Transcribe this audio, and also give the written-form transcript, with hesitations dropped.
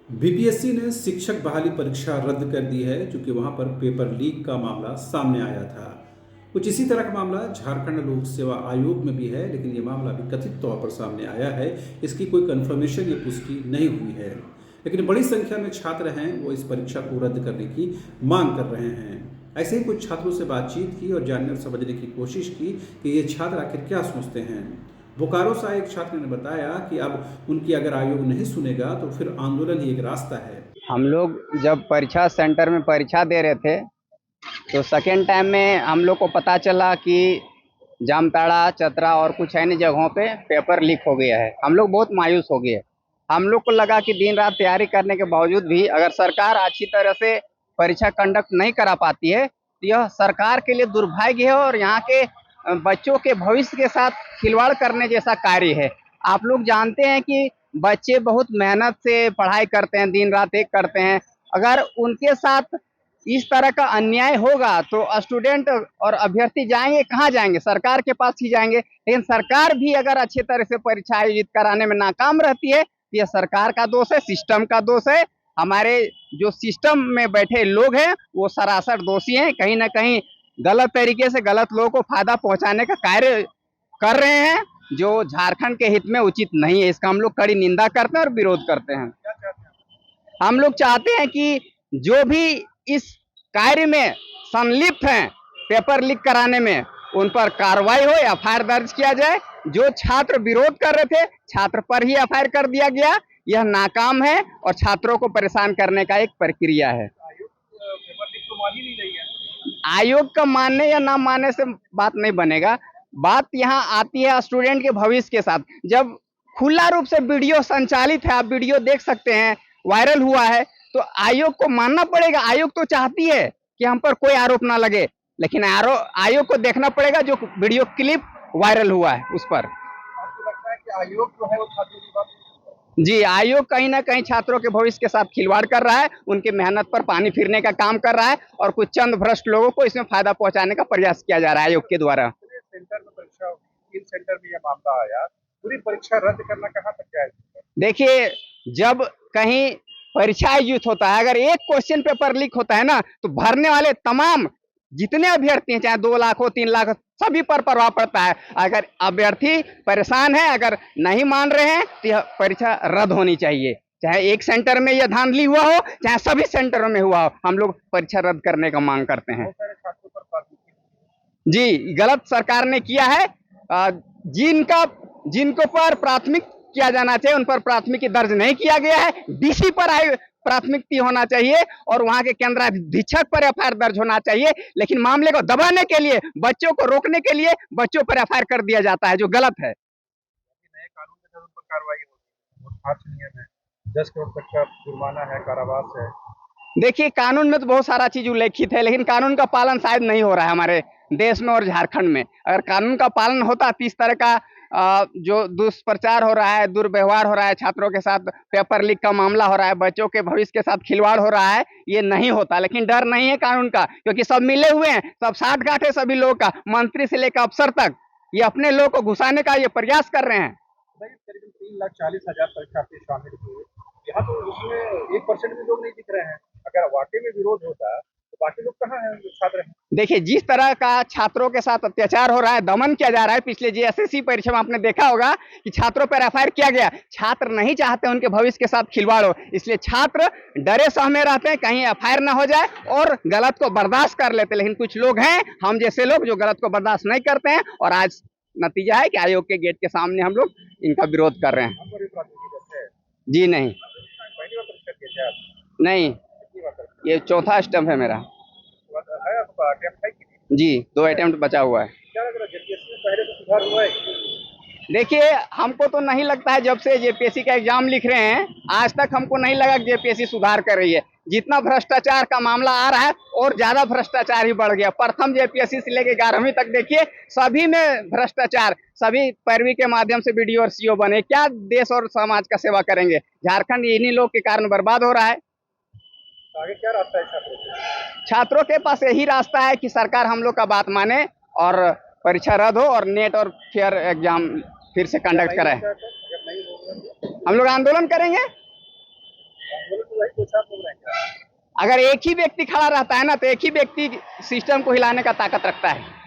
BPSC ने शिक्षक बहाली परीक्षा रद्द कर दी है, क्योंकि वहां पर पेपर लीक का मामला सामने आया था। कुछ इसी तरह का मामला झारखंड लोक सेवा आयोग में भी है, लेकिन ये मामला भी कथित तौर पर सामने आया है। इसकी कोई कंफर्मेशन या पुष्टि नहीं हुई है, लेकिन बड़ी संख्या में छात्र हैं वो इस परीक्षा को रद्द करने की मांग कर रहे हैं। ऐसे ही कुछ छात्रों से बातचीत की और जानने और समझने की कोशिश की कि ये छात्र आखिर क्या सोचते हैं। बोकारो से आए एक छात्र ने बताया कि अब उनकी अगर आयोग नहीं सुनेगा तो फिर आंदोलन ही एक रास्ता है। हम लोग जब परीक्षा सेंटर में परीक्षा दे रहे थे तो सेकेंड टाइम में हम लोग को पता चला कि जामताड़ा, चतरा और कुछ अन्य जगहों पे पेपर लीक हो गया है। हम लोग बहुत मायूस हो गए। हम लोग को लगा कि दिन रात तैयारी करने के बावजूद भी अगर सरकार अच्छी तरह से परीक्षा कंडक्ट नहीं करा पाती है तो यह सरकार के लिए दुर्भाग्य है और यहाँ के बच्चों के भविष्य के साथ खिलवाड़ करने जैसा कार्य है। आप लोग जानते हैं कि बच्चे बहुत मेहनत से पढ़ाई करते हैं, दिन रात एक करते हैं। अगर उनके साथ इस तरह का अन्याय होगा तो स्टूडेंट और अभ्यर्थी जाएंगे कहाँ जाएंगे? सरकार के पास ही जाएंगे। लेकिन सरकार भी अगर अच्छे तरह से परीक्षा आयोजित कराने में नाकाम रहती है तो यह सरकार का दोष है, सिस्टम का दोष है। हमारे जो सिस्टम में बैठे लोग हैं वो सरासर दोषी हैं। कहीं ना कहीं गलत तरीके से गलत लोगों को फायदा पहुंचाने का कार्य कर रहे हैं, जो झारखंड के हित में उचित नहीं है। इसका हम लोग कड़ी निंदा करते हैं और विरोध करते हैं। हम लोग चाहते हैं कि जो भी इस कार्य में संलिप्त हैं पेपर लीक कराने में, उन पर कार्रवाई हो, एफआईआर दर्ज किया जाए। जो छात्र विरोध कर रहे थे छात्र पर ही एफआईआर कर दिया गया। यह नाकाम है और छात्रों को परेशान करने का एक प्रक्रिया है। आयोग का मानने या ना मानने से बात नहीं बनेगा। बात यहाँ आती है स्टूडेंट के भविष्य के साथ। जब खुला रूप से वीडियो संचालित है, आप वीडियो देख सकते हैं, वायरल हुआ है, तो आयोग को मानना पड़ेगा। आयोग तो चाहती है कि हम पर कोई आरोप ना लगे, लेकिन आयोग को देखना पड़ेगा जो वीडियो क्लिप वायरल हुआ है उस पर। आपको लगता है कि आयोग जो है वो छात्रों की बात? जी, आयोग कहीं ना कहीं छात्रों के भविष्य के साथ खिलवाड़ कर रहा है, उनके मेहनत पर पानी फिरने का काम कर रहा है और कुछ चंद भ्रष्ट लोगों को इसमें फायदा पहुंचाने का प्रयास किया जा रहा है आयोग के द्वारा। सेंटर में परीक्षा, 3 सेंटर में यह मामला आया, पूरी परीक्षा रद्द करना कहाँ तक जायज है? देखिए, जब कहीं परीक्षा आयोजित होता है, अगर एक क्वेश्चन पेपर लीक होता है ना, तो भरने वाले तमाम जितने अभ्यर्थी हैं, चाहे 2 लाख हो, 3 लाख हो, सभी पर प्रभाव पड़ता है। अगर अभ्यर्थी परेशान है, अगर नहीं मान रहे हैं तो यह परीक्षा रद्द होनी चाहिए। चाहे एक सेंटर में यह धांधली हुआ हो, चाहे सभी सेंटरों में हुआ हो, हम लोग परीक्षा रद्द करने का मांग करते हैं। जी, गलत सरकार ने किया है। जिनको पर प्राथमिक किया जाना चाहिए उन पर प्राथमिकी दर्ज नहीं किया गया है। डीसी पर प्राथमिकता होना चाहिए और वहां के केंद्राधीक्षक पर एफआईआर दर्ज होना चाहिए। लेकिन मामले को दबाने के लिए, बच्चों को रोकने के लिए बच्चों पर एफआईआर कर दिया जाता है, जो गलत है। नए कानून के तहत उन पर कार्रवाई होगी और 5 नियम है, 10 करोड़ तक का जुर्माना है, कारावास है। देखिए, कानून में तो बहुत सारा चीज उल्लेखित है, लेकिन कानून का पालन शायद नहीं हो रहा है हमारे देश में और झारखंड में। अगर कानून का पालन होता तो इस तरह का जो दुष्प्रचार हो रहा है, दुर्व्यवहार हो रहा है, छात्रों के साथ पेपर लीक का मामला हो रहा है, बच्चों के भविष्य के साथ खिलवाड़ हो रहा है, ये नहीं होता। लेकिन डर नहीं है कानून का, क्योंकि सब मिले हुए हैं, सब साठ-गांठ है सभी लोगों का, मंत्री से लेकर अफसर तक। ये अपने लोग को घुसाने का ये प्रयास कर रहे हैं। करीबन 3,40,000 परीक्षार्थी शामिल हुए, यहाँ तो उसमें 1% भी लोग नहीं दिख रहे हैं। अगर वाकई में विरोध होता तो बाकी लोग कहाँ हैं जो छात्र हैं? देखिए, जिस तरह का छात्रों के साथ अत्याचार हो रहा है, दमन किया जा रहा है, पिछले जेएसएससी परीक्षा में आपने देखा होगा कि छात्रों पर एफआईआर किया गया। छात्र नहीं चाहते उनके भविष्य के साथ खिलवाड़ हो, इसलिए छात्र डरे सहमे रहते हैं कहीं एफआईआर ना हो जाए और गलत को बर्दाश्त कर लेते हैं। लेकिन कुछ लोग हैं, हम जैसे लोग, जो गलत को बर्दाश्त नहीं करते हैं और आज नतीजा है कि आयोग के गेट के सामने हम लोग इनका विरोध कर रहे हैं। जी नहीं, नहीं, ये चौथा स्टम्प है मेरा। जी, 2 अटेम्प्ट बचा हुआ है। देखिए, हमको तो नहीं लगता है, जब से जेपीएससी का एग्जाम लिख रहे हैं आज तक हमको नहीं लगा कि जेपीएससी सुधार कर रही है। जितना भ्रष्टाचार का मामला आ रहा है और ज्यादा भ्रष्टाचार ही बढ़ गया। प्रथम जेपीएससी से लेकर 11वीं तक देखिए, सभी में भ्रष्टाचार, सभी पैरवी के माध्यम से बीडीओ और सीओ बने। क्या देश और समाज का सेवा करेंगे? झारखंड इन्हीं लोग के कारण बर्बाद हो रहा है। आगे क्या रास्ता है छात्रों के? छात्रों के पास यही रास्ता है कि सरकार हम लोग का बात माने और परीक्षा रद्द हो और नेट और फेयर एग्जाम फिर से कंडक्ट कराए। हम लोग आंदोलन करेंगे। अगर एक ही व्यक्ति खड़ा रहता है ना तो एक ही व्यक्ति सिस्टम को हिलाने का ताकत रखता है।